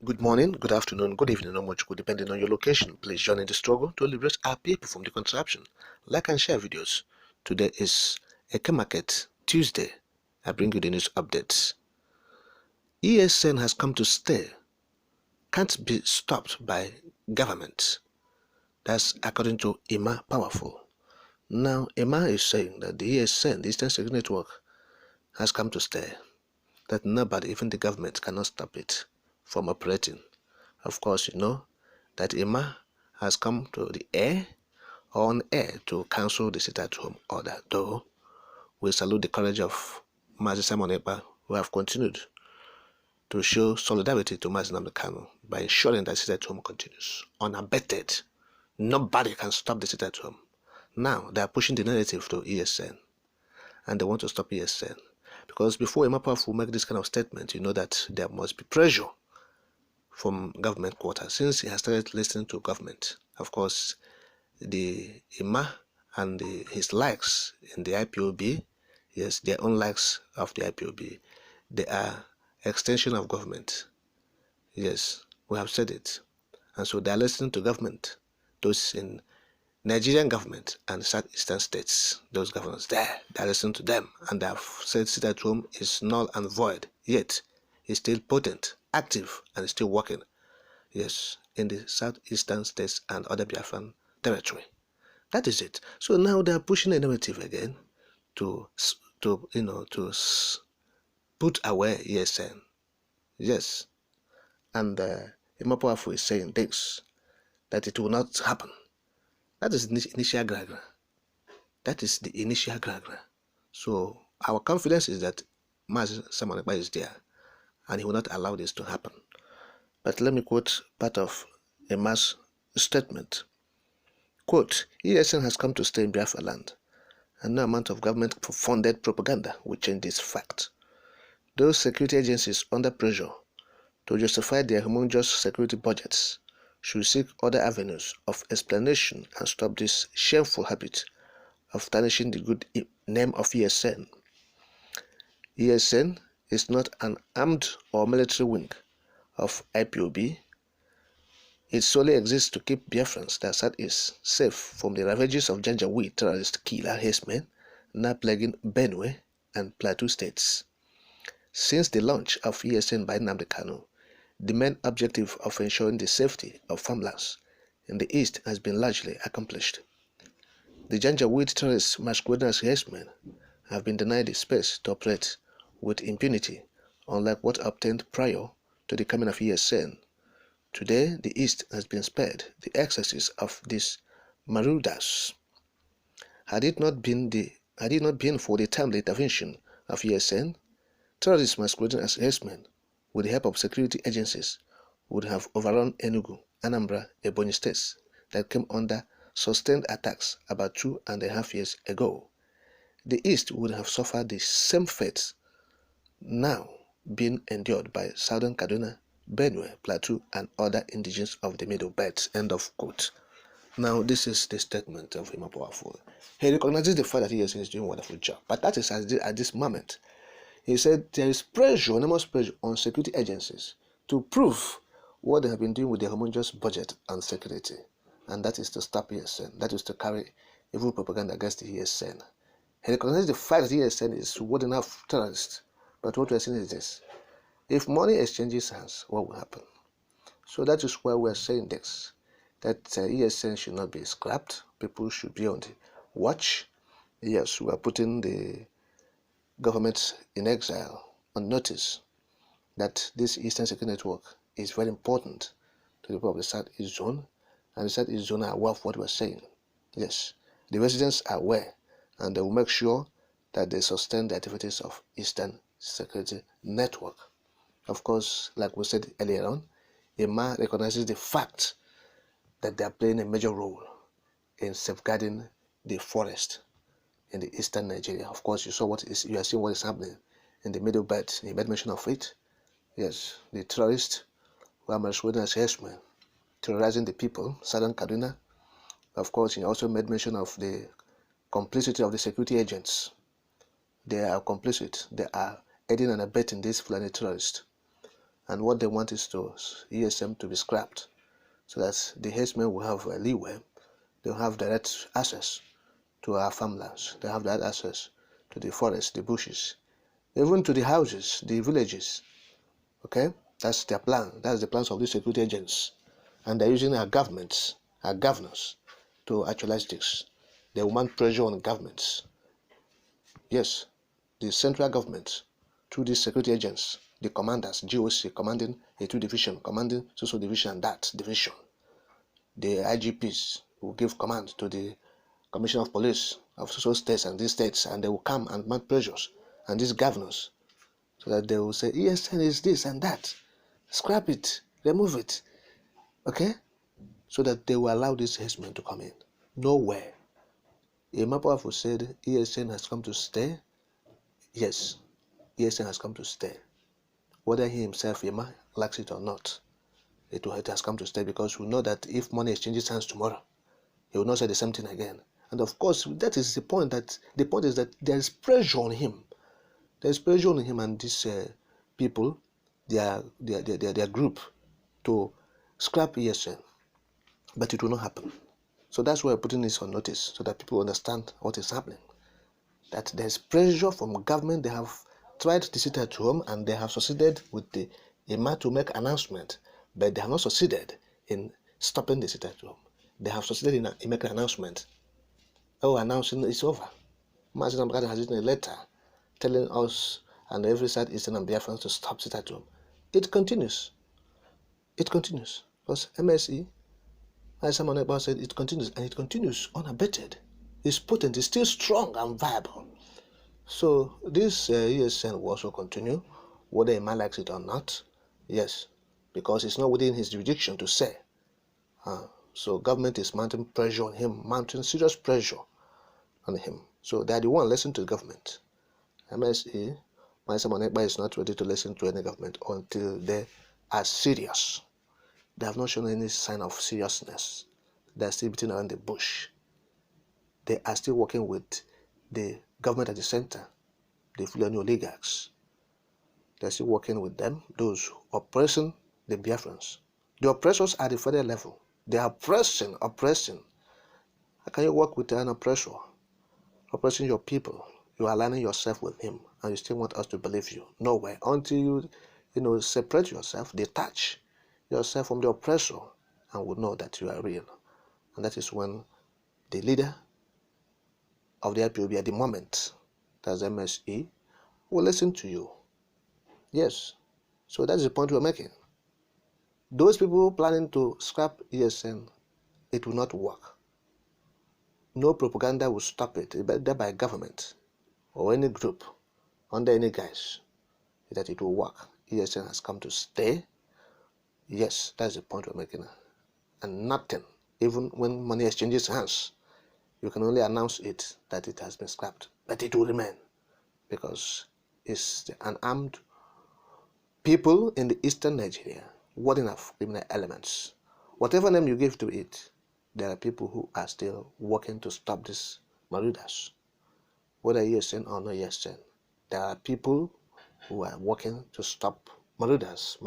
Good morning, good afternoon, good evening, or much good depending on your location. Please join in the struggle to liberate our people from the contraption. Like and share videos. Today is Eke Market Tuesday. I bring you the news updates. ESN has come to stay. Can't be stopped by government. That's according to Emma Powerful. Now, Emma is saying that the ESN, the Eastern Security Network, has come to stay. That nobody, even the government, cannot stop it from operating. Of course, you know that Emma has come to the air or on air to cancel the sit-at-home order, though we salute the courage of Mazi Simon Ekpa, who have continued to show solidarity to Mazi Nnamdi Kanu by ensuring that sit-at-home continues unabated. Nobody can stop the sit-at-home. Now they are pushing the narrative to ESN, and they want to stop ESN because before Emma Powerful make this kind of statement, you know that there must be pressure from government quarters. Since he has started listening to government, of course, the Emma and his likes in the IPOB, yes, their own likes of the IPOB, they are extension of government. Yes, we have said it. And so they are listening to government, those in Nigerian government and southeastern states, those governors there, they are listening to them, and they have said sit-at-home is null and void, yet it's still potent, active, and still working. Yes, in the southeastern states and other Biafran territory. That is it. So now they are pushing a narrative again to put away ESN. Yes, and Emma Powerful is saying this, that it will not happen. That is the initial gragra. That is the initial gragra. So our confidence is that Mazi Simon Ekpa is there, and he will not allow this to happen. But let me quote part of Emma's statement. Quote, ESN has come to stay in Biafra land, and no amount of government-funded propaganda will change this fact. Those security agencies under pressure to justify their humongous security budgets should seek other avenues of explanation and stop this shameful habit of tarnishing the good name of ESN. ESN is not an armed or military wing of IPOB. It solely exists to keep Biafrans, that Southeast, safe from the ravages of Janjaweed terrorist killer Hèrđsmèň, now plaguing Benue and Plateau states. Since the launch of ESN by Nnamdi Kanu, the main objective of ensuring the safety of farmlands in the east has been largely accomplished. The Janjaweed terrorists masquerading as Hèrđsmèň have been denied the space to operate with impunity, unlike what obtained prior to the coming of ESN. Today, the East has been spared the excesses of these marauders. Had it not been for the timely intervention of ESN, terrorists masquerading as Hèrđsmèň, with the help of security agencies, would have overrun Enugu, Anambra, Ebonyi states that came under sustained attacks about 2.5 years ago. The East would have suffered the same fate now being endured by Southern Kaduna, Benue, Plateau, and other indigenes of the Middle Belt. End of quote. Now, this is the statement of Emma Powerful. He recognizes the fact that ESN is doing a wonderful job, but that is at this moment. He said there is pressure, enormous pressure on security agencies to prove what they have been doing with their humongous budget and security, and that is to stop ESN. That is to carry evil propaganda against the ESN. He recognizes the fact that ESN is warding off terrorists, but what we are saying is this: if money exchanges hands, what will happen? So that is why we are saying this, that ESN should not be scrapped. People should be on the watch. Yes, we are putting the government in exile on notice that this Eastern Security Network is very important to the people of the Southeast Zone, and the Southeast Zone are aware of what we are saying. Yes, the residents are aware, and they will make sure that they sustain the activities of Eastern Security Network. Of course, like we said earlier on, Emma recognizes the fact that they are playing a major role in safeguarding the forest in the eastern Nigeria. Of course, you are seeing what is happening in the Middle Belt. He made mention of it. Yes, the terrorists who are masquerading as Hèrđsmèň, terrorizing the people, Southern Kaduna. Of course, he also made mention of the complicity of the security agents. They are complicit. They are aiding and abetting these Fûľłânî terrorists. And what they want is to ESN to be scrapped, so that the Hèrđsmèň will have a leeway. They'll have direct access to our farmlands. They have direct access to the forests, the bushes, even to the houses, the villages. Okay, that's their plan. That's the plans of these security agents, and they're using our governments, our governors, to actualize this. They want pressure on governments. Yes, the central government, through these security agents, the commanders, GOC, commanding a 2 division, commanding social division and that division. The IGPs will give command to the Commissioner of Police of social states and these states, and they will come and mount pressures and these governors, so that they will say, ESN is this and that, scrap it, remove it, okay? So that they will allow this Hèrđsmèň to come in. Nowhere. Imapoafo said ESN has come to stay. Yes, ESN has come to stay. Whether he himself, Ima, likes it or not, it has come to stay, because we know that if money exchanges hands tomorrow, he will not say the same thing again. And of course, that is the point. The point is that there is pressure on him. There is pressure on him and these people, their group, to scrap ESN, but it will not happen. So that's why we're putting this on notice, so that people understand what is happening. That there's pressure from government. They have tried to sit at home and they have succeeded with the IMA to make announcement, but they have not succeeded in stopping the sit at home. They have succeeded in making an announcement. Oh, announcing it's over. Mazen Ambrada has written a letter telling us and every side Eastern and Biafrans to stop sit at home. It continues. It continues. Because MSE, as someone about said, it continues, and it continues unabated. It's potent, it's still strong and viable. So this ESN will also continue, whether a man likes it or not. Yes, because it's not within his jurisdiction to say. So government is mounting pressure on him, mounting serious pressure on him. So they are the one listening to the government. MSE, my Samonekba is not ready to listen to any government until they are serious. They have not shown any sign of seriousness. They are still beating around the bush. They are still working with the government at the center, the Fûľľânî oligarchs. They are still working with them, those oppressing the Biafrans. The oppressors are at the federal level. They are oppressing. How can you work with an oppressor? Oppressing your people. You are aligning yourself with him, and you still want us to believe you. No way. Until you separate yourself, detach yourself from the oppressor, and will know that you are real. And that is when the leader of the IPOB at the moment, that's MSE, will listen to you. Yes. So that's the point we're making. Those people planning to scrap ESN, it will not work. No propaganda will stop it, either by government or any group, under any guise, that it will work. ESN has come to stay. Yes, that's the point we're making. And nothing, even when money exchanges hands, you can only announce it that it has been scrapped, but it will remain, because it's an armed people in the eastern Nigeria, warding off criminal elements. Whatever name you give to it, there are people who are still working to stop these marauders. Whether ESN or no ESN, there are people who are working to stop marauders.